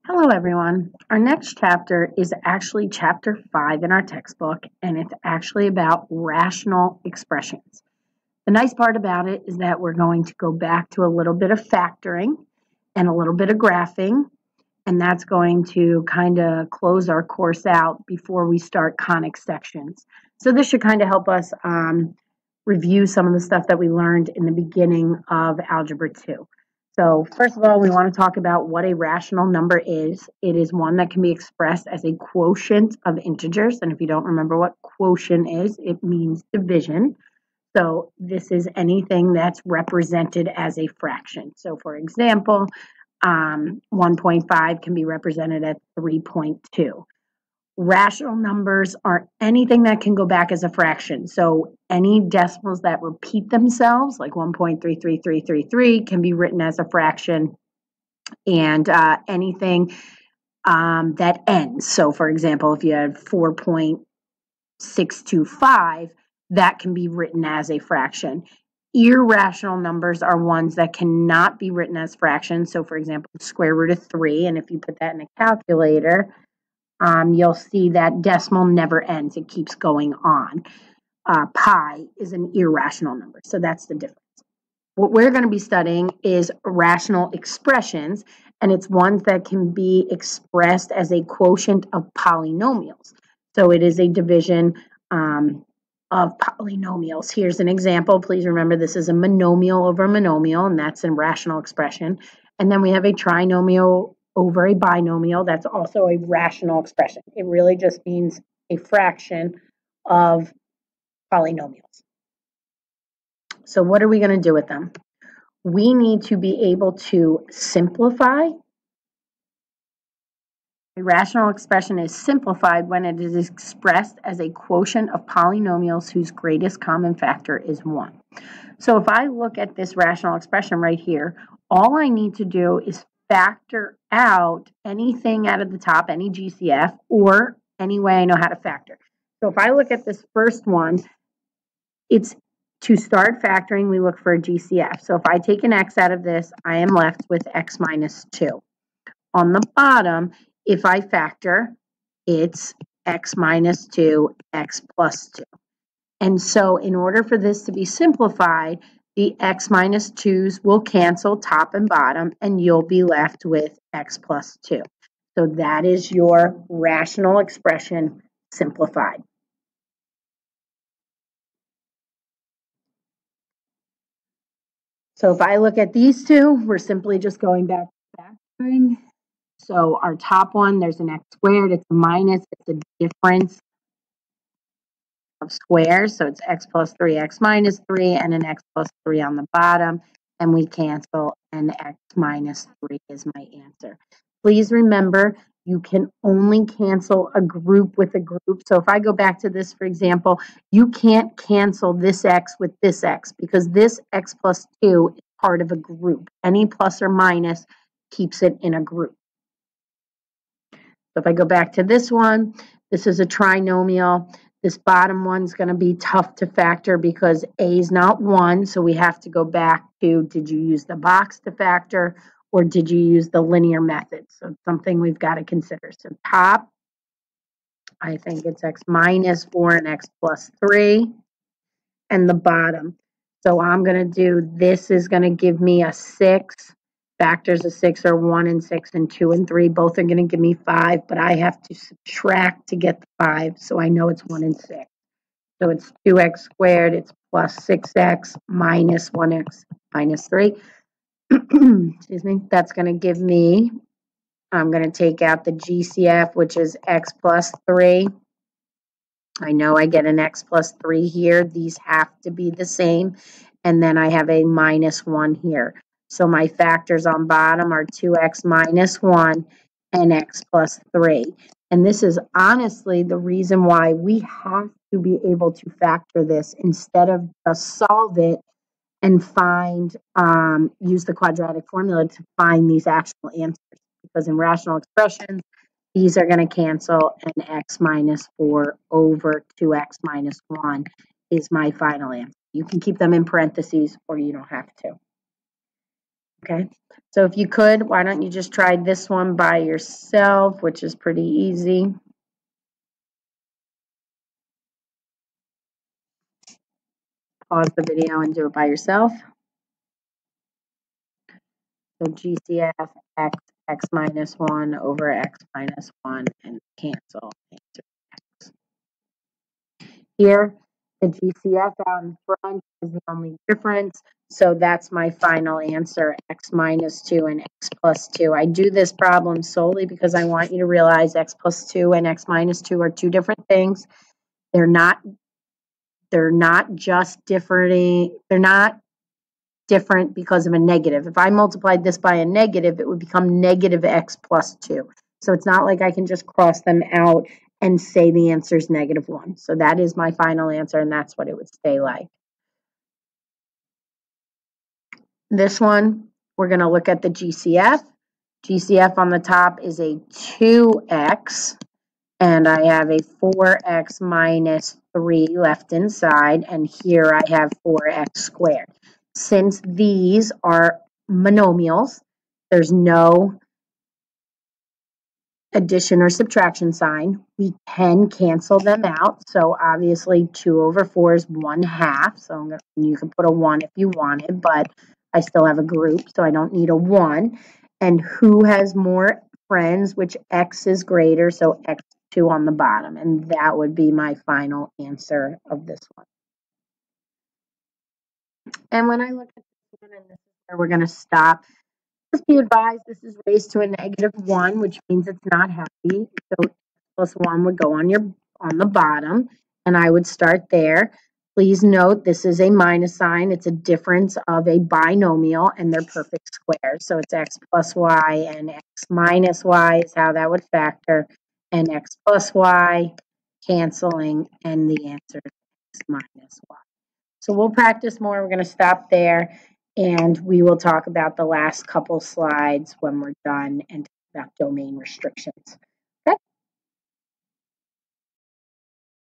Hello, everyone. Our next chapter is actually chapter 5 in our textbook, and it's actually about rational expressions. The nice part about it is that we're going to go back to a little bit of factoring and a little bit of graphing, and that's going to kind of close our course out before we start conic sections. So, this should kind of help us review some of the stuff that we learned in the beginning of Algebra 2. So, first of all, we want to talk about what a rational number is. It is one that can be expressed as a quotient of integers. And if you don't remember what quotient is, it means division. So, this is anything that's represented as a fraction. So, for example, 1.5 can be represented at 3.2. Rational numbers are anything that can go back as a fraction. So any decimals that repeat themselves, like 1.33333, can be written as a fraction, and anything that ends. So, for example, if you have 4.625, that can be written as a fraction. Irrational numbers are ones that cannot be written as fractions. So, for example, square root of 3, and if you put that in a calculator, you'll see that decimal never ends. It keeps going on. Pi is an irrational number, so that's the difference. What we're going to be studying is rational expressions, and it's ones that can be expressed as a quotient of polynomials. So it is a division of polynomials. Here's an example. Please remember this is a monomial over monomial, and that's a rational expression. And then we have a trinomial over a binomial. That's also a rational expression. It really just means a fraction of polynomials. So what are we going to do with them? We need to be able to simplify. A rational expression is simplified when it is expressed as a quotient of polynomials whose greatest common factor is 1. So if I look at this rational expression right here, all I need to do is factor out anything out of the top, any GCF, or any way I know how to factor. So if I look at this first one, it's to start factoring, we look for a GCF. So if I take an x out of this, I am left with x minus 2. On the bottom, if I factor, it's x minus 2, x plus 2. And so in order for this to be simplified, the x minus 2's will cancel top and bottom, and you'll be left with x plus 2. So that is your rational expression simplified. So if I look at these two, we're simply just going back to factoring. So our top one, there's an x squared, it's a minus, it's a difference of squares. So it's x plus 3, x minus 3, and an x plus 3 on the bottom. And we cancel, and x minus 3 is my answer. Please remember, you can only cancel a group with a group. So if I go back to this, for example, you can't cancel this x with this x because this x plus 2 is part of a group. Any plus or minus keeps it in a group. So if I go back to this one, this is a trinomial. This bottom one's going to be tough to factor because A is not 1, so we have to go back to, did you use the box to factor or did you use the linear method? So it's something we've got to consider. So top, I think it's x minus 4 and x plus 3. And the bottom, so I'm going to do, this is going to give me a 6. Factors of 6 are 1 and 6 and 2 and 3. Both are going to give me 5, but I have to subtract to get the 5, so I know it's 1 and 6. So it's 2x squared, it's plus 6x minus 1x minus 3. Excuse me. That's going to give me, I'm going to take out the GCF, which is x plus 3. I know I get an x plus 3 here. These have to be the same. And then I have a minus 1 here. So my factors on bottom are 2x minus 1 and x plus 3. And this is honestly the reason why we have to be able to factor this instead of just solve it and find, use the quadratic formula to find these actual answers. Because in rational expressions, these are going to cancel, and x minus 4 over 2x minus 1 is my final answer. You can keep them in parentheses or you don't have to. Okay, so if you could, why don't you just try this one by yourself, which is pretty easy. Pause the video and do it by yourself. So GCF x minus 1 over x minus 1 and cancel. Here, the GCF out in front is the only difference. So that's my final answer, x minus 2 and x plus 2. I do this problem solely because I want you to realize x plus 2 and x minus 2 are two different things. They're not just different. They're not different because of a negative. If I multiplied this by a negative, it would become negative x plus 2. So it's not like I can just cross them out and say the answer is negative 1. So that is my final answer, and that's what it would stay like. This one, we're going to look at the GCF. GCF on the top is a 2x, and I have a 4x minus 3 left inside, and here I have 4x squared. Since these are monomials, there's no addition or subtraction sign. We can cancel them out. So obviously 2 over 4 is 1/2. So you can put a 1 if you wanted, but I still have a group, so I don't need a 1. And who has more friends, which x is greater, so x2 on the bottom. And that would be my final answer of this one. And when I look at this one, and this is where we're going to stop, just be advised this is raised to a negative 1, which means it's not happy. So plus 1 would go on the bottom, and I would start there. Please note this is a minus sign. It's a difference of a binomial, and they're perfect squares. So it's x plus y, and x minus y is how that would factor, and x plus y canceling, and the answer is x minus y. So we'll practice more. We're going to stop there, and we will talk about the last couple slides when we're done and talk about domain restrictions.